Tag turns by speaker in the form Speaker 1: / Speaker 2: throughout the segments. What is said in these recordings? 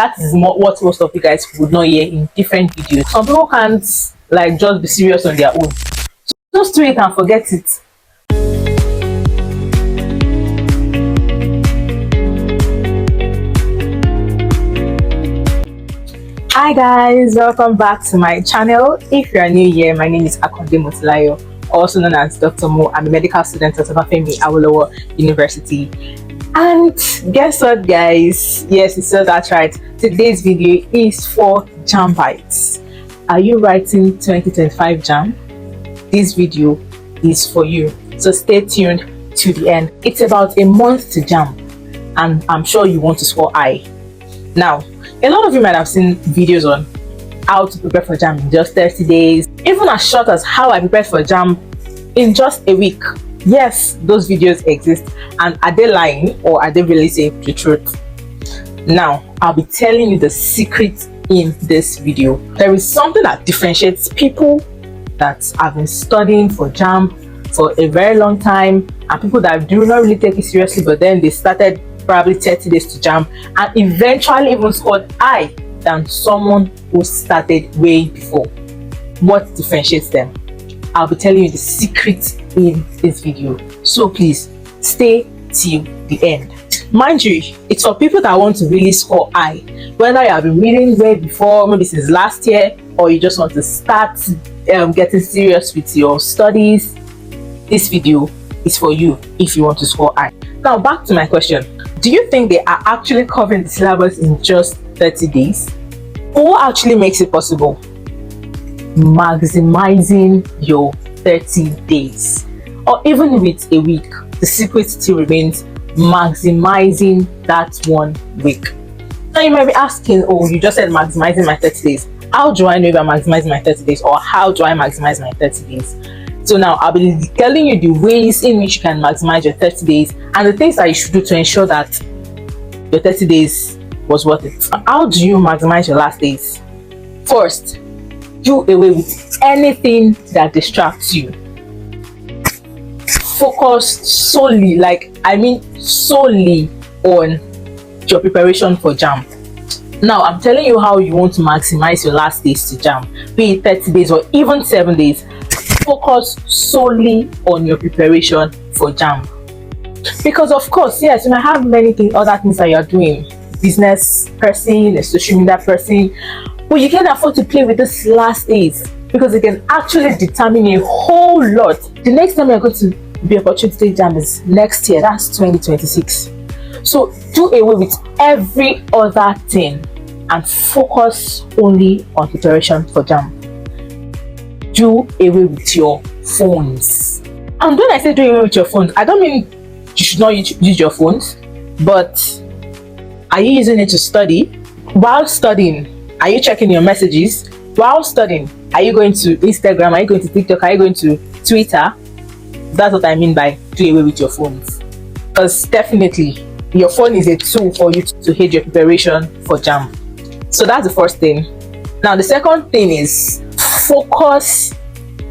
Speaker 1: That is what most of you guys would not hear in different videos. Some people can't like just be serious on their own. So just do it and forget it. Hi guys, welcome back to my channel. If you are new here, my name is Akonde Motilayo, also known as Dr. Mo. I'm a medical student at Obafemi Awolowo University. And guess what, guys? Yes, you said that right. Today's video is for JAMB bites. Are you writing 2025 JAMB? This video is for you. So stay tuned to the end. It's about a month to JAMB, and I'm sure you want to score high. Now, a lot of you might have seen videos on how to prepare for JAMB in just 30 days, even as short as how I prepared for JAMB in just a week. Yes, those videos exist, and are they lying or are they really saying the truth? Now, I'll be telling you the secret in this video. There is something that differentiates people that have been studying for JAMB for a very long time and people that do not really take it seriously, but then they started probably 30 days to JAMB and eventually even scored high than someone who started way before. What differentiates them? I'll be telling you the secret in this video, so please stay till the end. Mind you, it's for people that want to really score high, whether you have been reading way before, maybe since last year, or you just want to start getting serious with your studies. This video is for you if you want to score high. Now back to my question. Do you think they are actually covering the syllabus in just 30 days? Or what actually makes it possible? Maximizing your 30 days. Or even with a week, the secret still remains maximizing that 1 week. Now you might be asking, oh, you just said maximizing my 30 days. How do I know if I'm maximizing my 30 days? Or how do I maximize my 30 days? So now I'll be telling you the ways in which you can maximize your 30 days and the things that you should do to ensure that your 30 days was worth it. How do you maximize your last days? First, do away with anything that distracts you. Focus solely, solely on your preparation for JAMB. Now, I'm telling you how you want to maximize your last days to JAMB, be it 30 days or even 7 days. Focus solely on your preparation for JAMB. Because of course, yes, you might have many other things that you're doing. Business person, a social media person, but you can't afford to play with this last days because it can actually determine a whole lot. The next time you're going to be opportunity to take JAMB is next year, that's 2026. So do away with every other thing and focus only on preparation for JAMB. Do away with your phones. And when I say do away with your phones, I don't mean you should not use your phones, but are you using it to study? While studying, are you checking your messages? While studying, are you going to Instagram? Are you going to TikTok? Are you going to Twitter? That's what I mean by do away with your phones. Because definitely, your phone is a tool for you to aid your preparation for JAMB. So that's the first thing. Now, the second thing is focus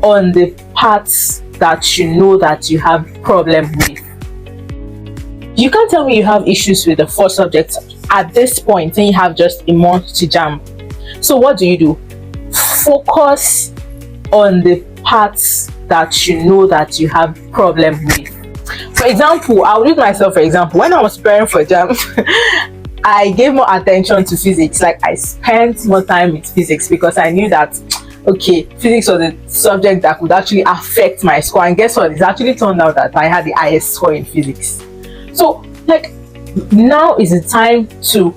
Speaker 1: on the parts that you know that you have problem with. You can't tell me you have issues with the 4 subjects at this point and you have just a month to JAMB. So what do? Focus on the parts that you know that you have problem with. For example, I'll use myself for example. When I was preparing for JAMB, I gave more attention to physics. Like I spent more time with physics because I knew that okay, physics was a subject that could actually affect my score, and guess what? It actually turned out that I had the highest score in physics. So now is the time to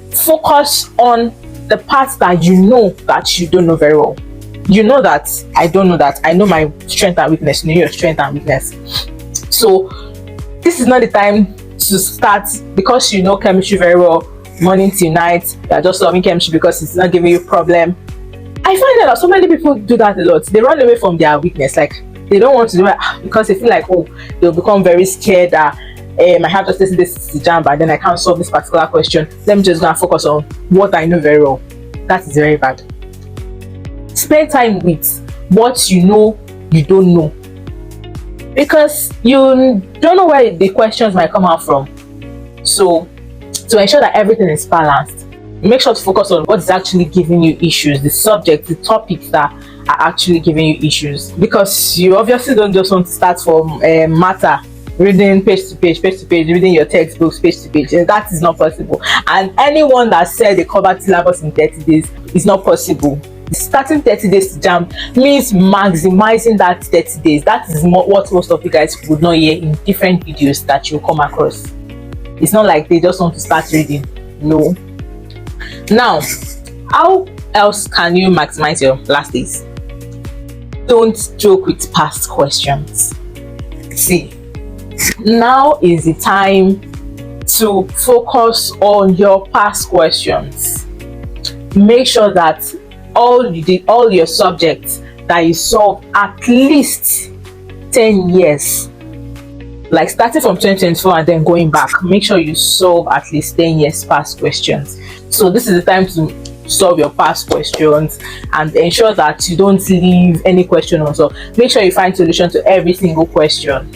Speaker 1: focus on the parts that you know that you don't know very well. You know that I don't know that. I know my strength and weakness. You know your strength and weakness. So this is not the time to start because you know chemistry very well, morning till night. You're just loving chemistry because it's not giving you a problem. I find that so many people do that a lot. They run away from their weakness. Like they don't want to do it because they feel like, oh, they'll become very scared that I have to take this to JAMB and then I can't solve this particular question. Let me just go and focus on what I know very well. That is very bad. Spend time with what you know you don't know, because you don't know where the questions might come out from. So to ensure that everything is balanced, Make sure to focus on what is actually giving you issues, the subject, the topics that are actually giving you issues, because you obviously don't just want to start from matter, reading page to page, reading your textbooks page to page. That is not possible, and anyone that said they covered syllabus in 30 days is not possible. Starting 30 days to JAMB means maximizing that 30 days. That is what most of you guys would not hear in different videos that you come across. It's not like they just want to start reading. No. Now, how else can you maximize your last days? Don't joke with past questions. See, now is the time to focus on your past questions. Make sure that all your subjects that you solve at least 10 years, like starting from 2024 and then going back, make sure you solve at least 10 years past questions. So this is the time to solve your past questions and ensure that you don't leave any question unsolved. Make sure you find solution to every single question.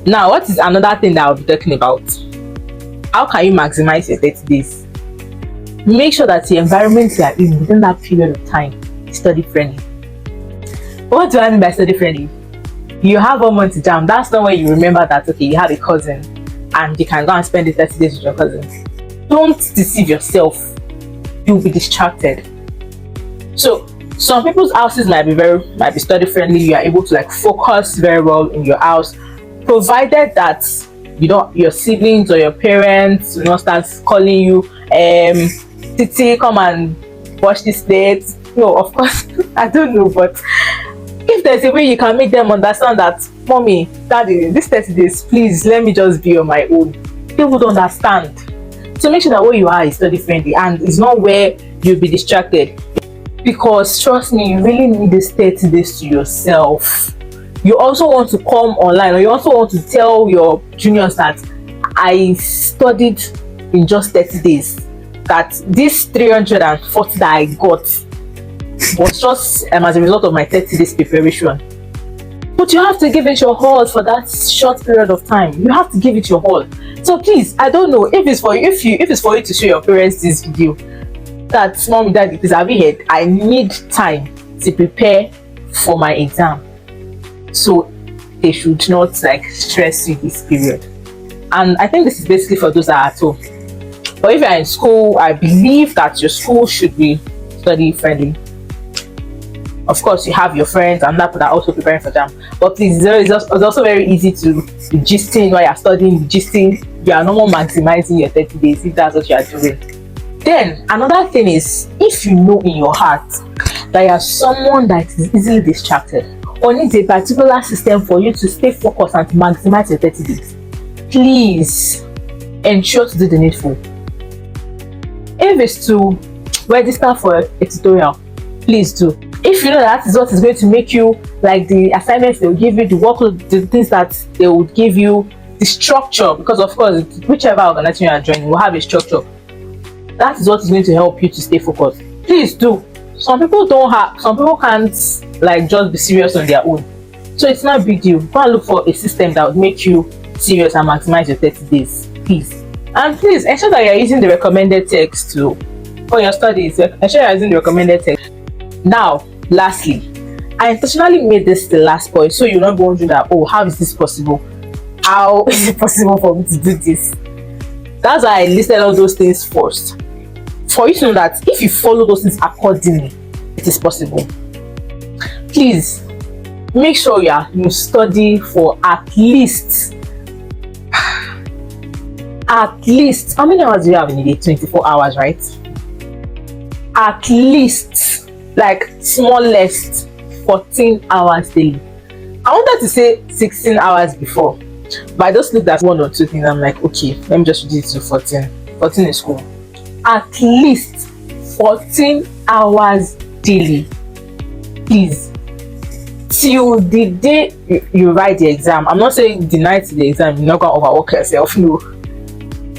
Speaker 1: Now, what is another thing that I'll be talking about? How can you maximize your 30 days? Make sure that the environment you are in within that period of time is study friendly. What do I mean by study friendly? You have 1 month to JAMB. That's not when you remember that, okay, you have a cousin and you can go and spend the 30 days with your cousin. Don't deceive yourself. You'll be distracted. So some people's houses might be study friendly. You are able to like focus very well in your house, provided that your siblings or your parents do not start calling you, Titi, come and wash this plate. No, of course, I don't know, but if there's a way you can make them understand that, mommy, daddy, this 30 days, please let me just be on my own, they would understand. So make sure that where you are is study friendly and it's not where you'll be distracted, because trust me, you really need this 30 days to yourself. You also want to come online, or you also want to tell your juniors that I studied in just 30 days, that this 340 that I got was just as a result of my 30 days preparation. But you have to give it your all for that short period of time. You have to give it your all. So please, I don't know if it's for you, if it's for you to show your parents this video, that mommy, daddy, please have you heard, I need time to prepare for my exam. So they should not like stress you this period. And I think this is basically for those that are at home. But if you're in school, I believe that your school should be study friendly. Of course, you have your friends and that are also preparing for JAMB. But please, it's also very easy to be gisting while you're studying, gisting. You are no more maximizing your 30 days if that's what you are doing. Then another thing is, if you know in your heart that you are someone that is easily distracted or needs a particular system for you to stay focused and to maximize your 30 days, please ensure to do the needful. If it's to register for a tutorial, please do. If you know that is what is going to make you, like the assignments they will give you, the workload, the things that they would give you, the structure, because of course whichever organization you are joining will have a structure. That is what is going to help you to stay focused. Please do. Some people can't like just be serious on their own. So it's not a big deal. Go and look for a system that would make you serious and maximize your 30 days. Please. And please ensure that you're using the recommended text too for your studies. Ensure you're using the recommended text. Now, lastly, I intentionally made this the last point so you're not going through that, oh, how is this possible? How is it possible for me to do this? That's why I listed all those things first. For you to know that if you follow those things accordingly, it is possible. Please make sure you study for at least how many hours do you have in a day? 24 hours, right? At least, like smallest, 14 hours daily. I wanted to say 16 hours before, but I just looked at one or two things. I'm like, okay, let me just reduce it to 14. 14 is cool. At least 14 hours daily, please, till the day you write the exam. I'm not saying the night of the exam you're not going to overwork yourself, no,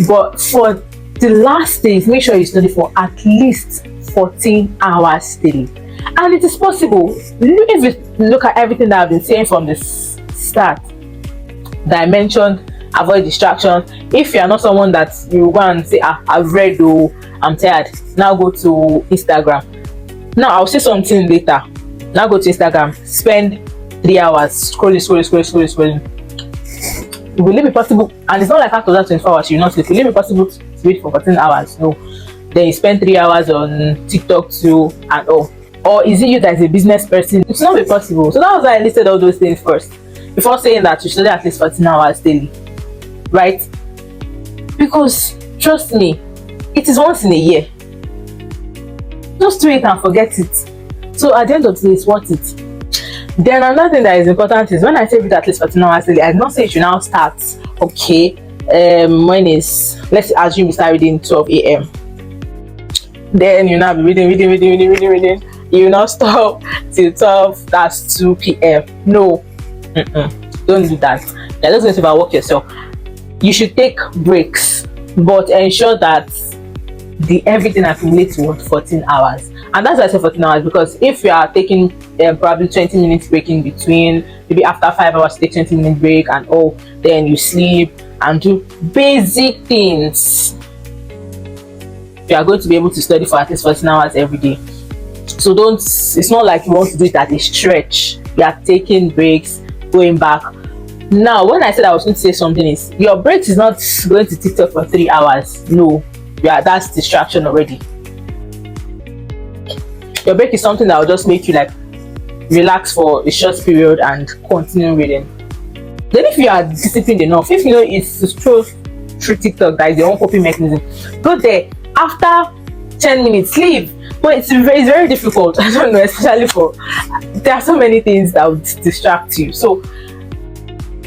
Speaker 1: but for the last days, make sure you study for at least 14 hours daily. And it is possible. If you look at everything that I've been saying from the start that I mentioned, avoid distractions. If you are not someone that you go and say, I've read, I'm tired. Now go to Instagram. Now I'll say something later. Now go to Instagram, spend 3 hours scrolling. Will it be possible? And it's not like after that 24 hours you not sleep. Will it be possible to wait for 14 hours? No. Then you spend 3 hours on TikTok too and all. Or is it you that is a business person? It's not be possible. So that was why I listed all those things first before saying that you study at least 14 hours daily, right? Because trust me, it is once in a year. Just do it and forget it. So at the end of the day, it's worth it. Then another thing that is important is when I say read at least 14 hours daily, I did not say you should now start. Okay, when is, let's assume you start reading 12 a.m. Then you now be reading. You will not stop till 12. That's 2 p.m. No, don't do that. You're just going to overwork yourself. You should take breaks, but ensure that the everything accumulates to 14 hours. And that's why I say 14 hours, because if you are taking probably 20 minutes break in between, maybe after 5 hours take 20-minute break and all, then you sleep and do basic things, you are going to be able to study for at least 14 hours every day. So don't, it's not like you want to do it at a stretch. You are taking breaks, going back. Now when I said I was going to say something is, your break is not going to TikTok for 3 hours. No, yeah, that's distraction already. Your break is something that will just make you like relax for a short period and continue reading. Then if you are disciplined enough, if you know it's to scroll through TikTok, that is your own coping mechanism, go there, after 10 minutes leave. But it's very difficult. I don't know, especially for, there are so many things that would distract you. So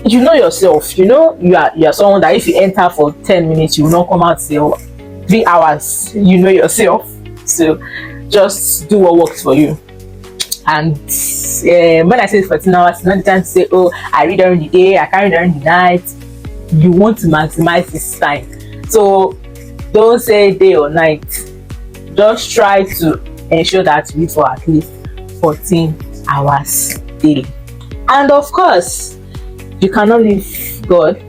Speaker 1: you know yourself, you know you are someone that if you enter for 10 minutes you will not come out till 3 hours. You know yourself, so just do what works for you. And when I say 14 hours, it's not the time to say, oh, I read during the day, I can't read during the night. You want to maximize this time, so don't say day or night. Just try to ensure that you read for at least 14 hours daily. And of course, you cannot leave God.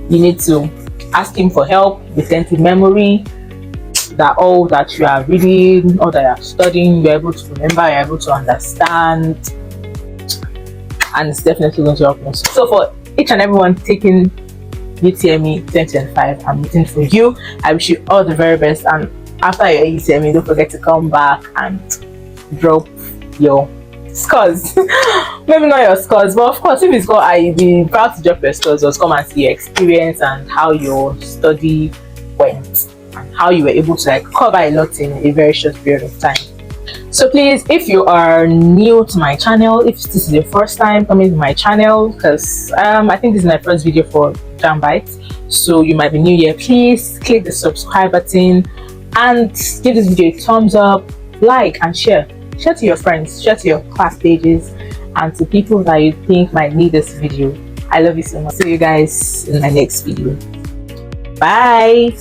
Speaker 1: You need to ask him for help, retentive memory, that all that you are reading, all that you are studying, you're able to remember, you're able to understand, and it's definitely going to help you. So for each and everyone taking UTME 2025, I'm rooting for you. I wish you all the very best, and after your UTME, don't forget to come back and drop your scores. Maybe not your scores, but of course if it's got, I'll be proud to drop your scores. Just come and see your experience and how your study went and how you were able to like cover a lot in a very short period of time. So please, if you are new to my channel, if this is your first time coming to my channel, because I think this is my first video for JAMB, so you might be new here, please click the subscribe button and give this video a thumbs up, like and share to your friends, share to your class pages, and to people that you think might need this video. I love you so much. See you guys in my next video. Bye.